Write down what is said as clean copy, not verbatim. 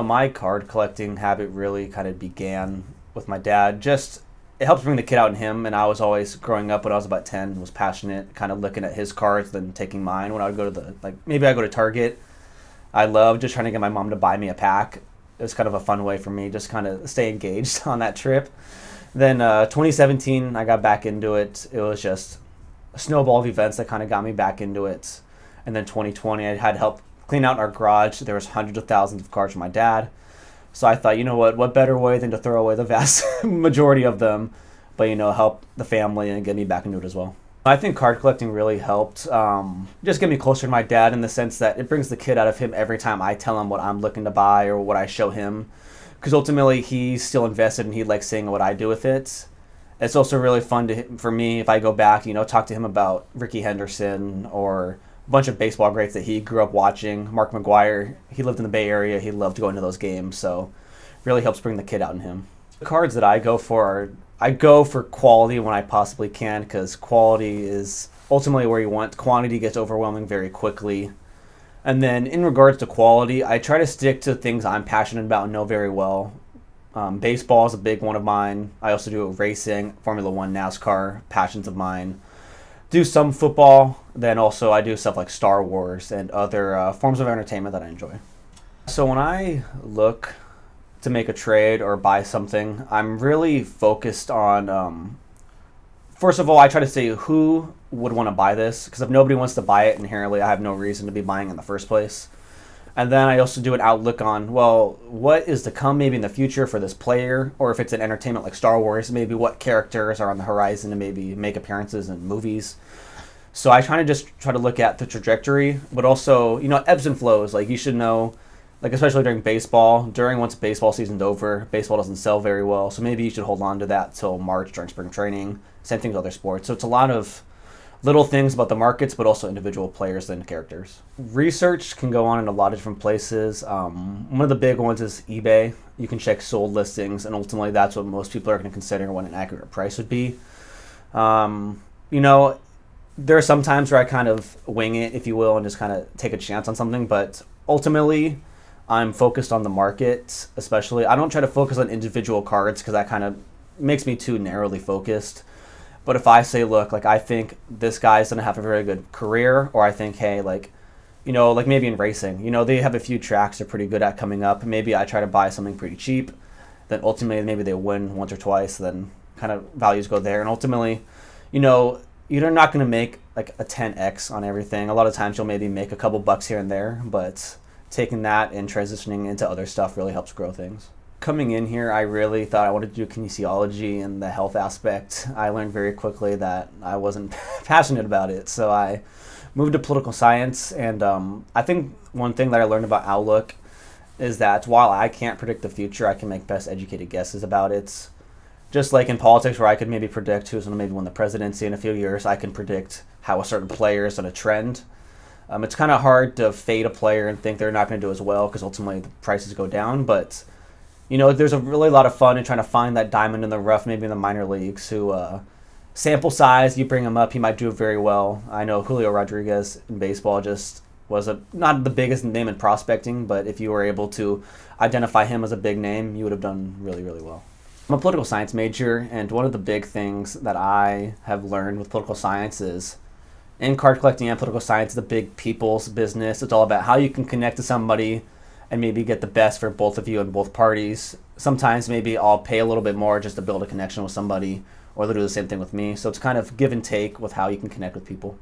My card collecting habit really kind of began with my dad. Just it helps bring the kid out in him, and I was always growing up when I was about 10 was passionate, kind of looking at his cards, then taking mine. When I would go to the maybe I go to Target, I love just trying to get my mom to buy me a pack. It was kind of a fun way for me, just kind of stay engaged on that trip. Then 2017, I got back into it. It was just a snowball of events that kind of got me back into it. And then 2020, I had help clean out our garage. There was hundreds of thousands of cards from my dad. So I thought, you know what better way than to throw away the vast majority of them, but help the family and get me back into it as well. I think card collecting really helped just get me closer to my dad in the sense that it brings the kid out of him every time I tell him what I'm looking to buy or what I show him. Because ultimately, he's still invested and he likes seeing what I do with it. It's also really fun for me if I go back, talk to him about Ricky Henderson or a bunch of baseball greats that he grew up watching. Mark McGuire, he lived in the Bay Area. He loved going to those games. So really helps bring the kid out in him. The cards that I go for I go for quality when I possibly can because quality is ultimately where you want. Quantity gets overwhelming very quickly. And then in regards to quality, I try to stick to things I'm passionate about and know very well. Baseball is a big one of mine. I also do racing, Formula One, NASCAR, passions of mine. Do some football. Then also I do stuff like Star Wars and other forms of entertainment that I enjoy. So when I look to make a trade or buy something, I'm really focused on, first of all, I try to say who would want to buy this, because if nobody wants to buy it, inherently I have no reason to be buying in the first place. And then I also do an outlook on, well, what is to come maybe in the future for this player, or if it's an entertainment like Star Wars, maybe what characters are on the horizon to maybe make appearances in movies. So I just try to look at the trajectory, but also, ebbs and flows. Like you should know, like especially during baseball, once baseball season's over, baseball doesn't sell very well. So maybe you should hold on to that till March during spring training. Same thing with other sports. So it's a lot of little things about the markets, but also individual players and characters. Research can go on in a lot of different places. One of the big ones is eBay. You can check sold listings, and ultimately that's what most people are going to consider what an accurate price would be. There are some times where I kind of wing it, if you will, and just kind of take a chance on something, but ultimately I'm focused on the market, especially. I don't try to focus on individual cards because that kind of makes me too narrowly focused. But if I say, look, I think this guy's going to have a very good career, or I think, hey, maybe in racing, they have a few tracks they're pretty good at coming up. Maybe I try to buy something pretty cheap. Then ultimately, maybe they win once or twice. Then kind of values go there. And ultimately, you're not going to make a 10x on everything. A lot of times you'll maybe make a couple bucks here and there, but taking that and transitioning into other stuff really helps grow things. Coming in here, I really thought I wanted to do kinesiology and the health aspect. I learned very quickly that I wasn't passionate about it, so I moved to political science. And I think one thing that I learned about Outlook is that while I can't predict the future, I can make best educated guesses about it. Just like in politics, where I could maybe predict who's going to maybe win the presidency in a few years, I can predict how a certain player is going to trend. It's kind of hard to fade a player and think they're not going to do as well because ultimately the prices go down, but there's a really lot of fun in trying to find that diamond in the rough, maybe in the minor leagues, who sample size, you bring him up, he might do very well. I know Julio Rodriguez in baseball just was not the biggest name in prospecting, but if you were able to identify him as a big name, you would have done really, really well. I'm a political science major, and one of the big things that I have learned with political science is in card collecting and political science, the big people's business. It's all about how you can connect to somebody and maybe get the best for both of you and both parties. Sometimes maybe I'll pay a little bit more just to build a connection with somebody, or they'll do the same thing with me. So it's kind of give and take with how you can connect with people.